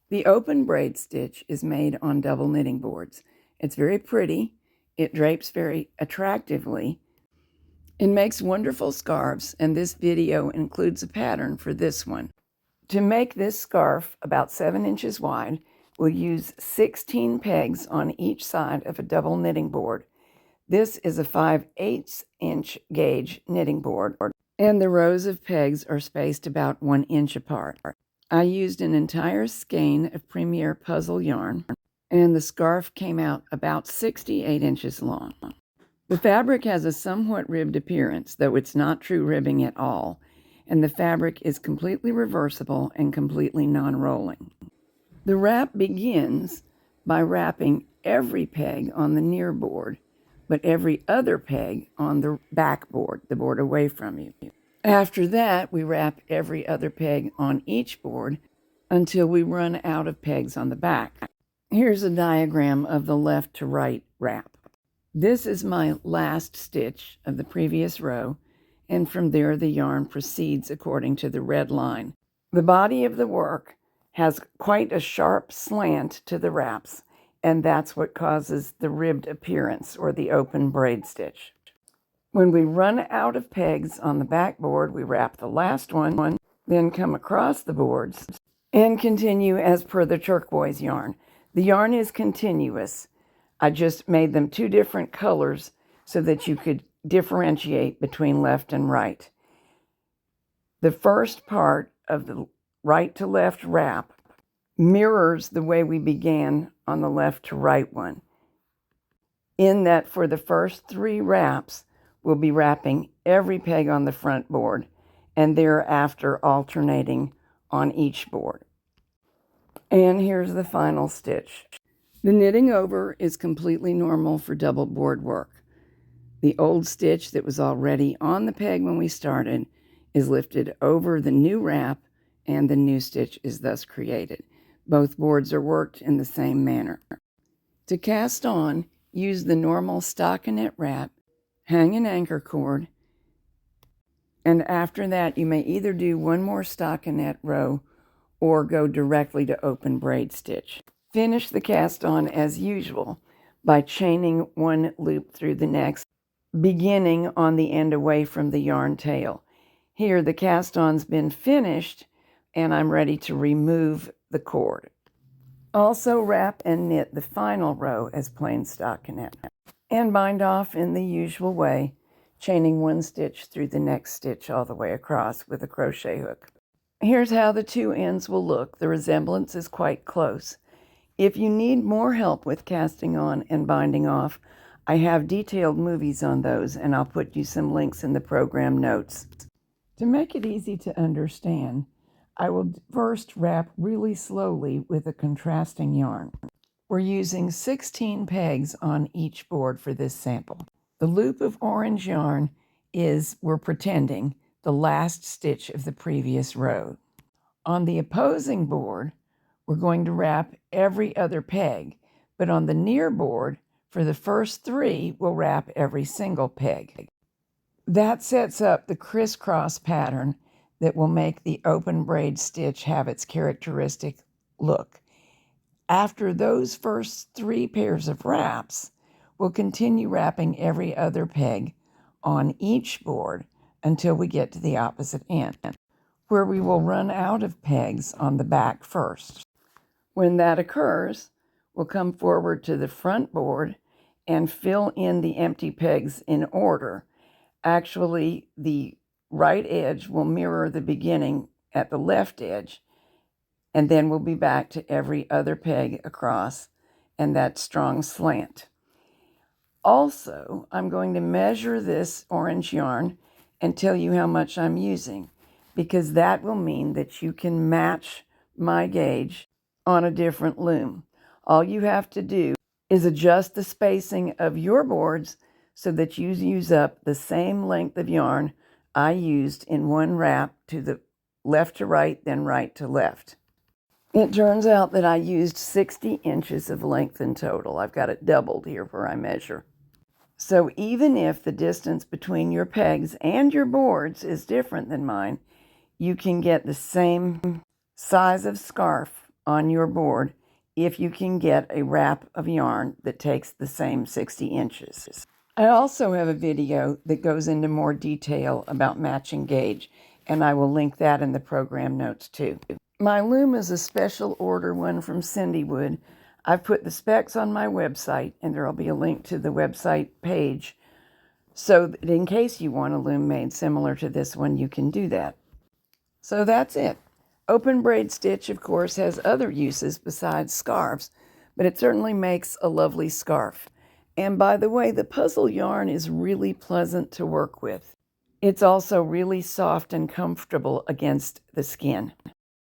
The open braid stitch is made on double knitting boards. It's very pretty, it drapes very attractively, and makes wonderful scarves, and this video includes a pattern for this one. To make this scarf about 7 inches wide, we'll use 16 pegs on each side of a double knitting board. This is a 5/8 inch gauge knitting board, and the rows of pegs are spaced about 1 inch apart. I used an entire skein of Premier Puzzle yarn, and the scarf came out about 68 inches long. The fabric has a somewhat ribbed appearance, though it's not true ribbing at all, and the fabric is completely reversible and completely non-rolling. The wrap begins by wrapping every peg on the near board, but every other peg on the back board, the board away from you. After that, we wrap every other peg on each board until we run out of pegs on the back. Here's a diagram of the left to right wrap. This is my last stitch of the previous row, and from there the yarn proceeds according to the red line. The body of the work has quite a sharp slant to the wraps, and that's what causes the ribbed appearance or the open braid stitch. When we run out of pegs on the back board, we wrap the last one, then come across the boards and continue as per the turquoise yarn. The yarn is continuous. I just made them 2 different colors so that you could differentiate between left and right. The first part of the right to left wrap mirrors the way we began on the left to right one, in that for the first 3 wraps, we'll be wrapping every peg on the front board and thereafter alternating on each board. And here's the final stitch. The knitting over is completely normal for double board work. The old stitch that was already on the peg when we started is lifted over the new wrap, and the new stitch is thus created. Both boards are worked in the same manner. To cast on, use the normal stockinette wrap, hang an anchor cord, and after that you may either do 1 more stockinette row or go directly to open braid stitch. Finish the cast on as usual by chaining 1 loop through the next, beginning on the end away from the yarn tail. Here the cast on's been finished and I'm ready to remove the cord. Also wrap and knit the final row as plain stockinette and bind off in the usual way, chaining 1 stitch through the next stitch all the way across with a crochet hook. Here's how the 2 ends will look. The resemblance is quite close. If you need more help with casting on and binding off, I have detailed movies on those, and I'll put you some links in the program notes. To make it easy to understand, I will first wrap really slowly with a contrasting yarn. We're using 16 pegs on each board for this sample. The loop of orange yarn is, we're pretending, the last stitch of the previous row. On the opposing board, we're going to wrap every other peg, but on the near board, for the first 3, we'll wrap every single peg. That sets up the crisscross pattern that will make the open braid stitch have its characteristic look. After those first 3 pairs of wraps, we'll continue wrapping every other peg on each board until we get to the opposite end, where we will run out of pegs on the back first. When that occurs, we'll come forward to the front board and fill in the empty pegs in order. Actually, the right edge will mirror the beginning at the left edge, and then we'll be back to every other peg across and that strong slant. Also, I'm going to measure this orange yarn and tell you how much I'm using, because that will mean that you can match my gauge on a different loom. All you have to do is adjust the spacing of your boards so that you use up the same length of yarn I used in 1 wrap to the left to right, then right to left. It turns out that I used 60 inches of length in total. I've got it doubled here where I measure. So even if the distance between your pegs and your boards is different than mine, you can get the same size of scarf on your board if you can get a wrap of yarn that takes the same 60 inches. I also have a video that goes into more detail about matching gauge, and I will link that in the program notes too. My loom is a special order one from CINDWOOD. I've put the specs on my website, and there will be a link to the website page, so that in case you want a loom made similar to this one, you can do that. So that's it. Open braid stitch, of course, has other uses besides scarves, but it certainly makes a lovely scarf. And by the way, the puzzle yarn is really pleasant to work with. It's also really soft and comfortable against the skin.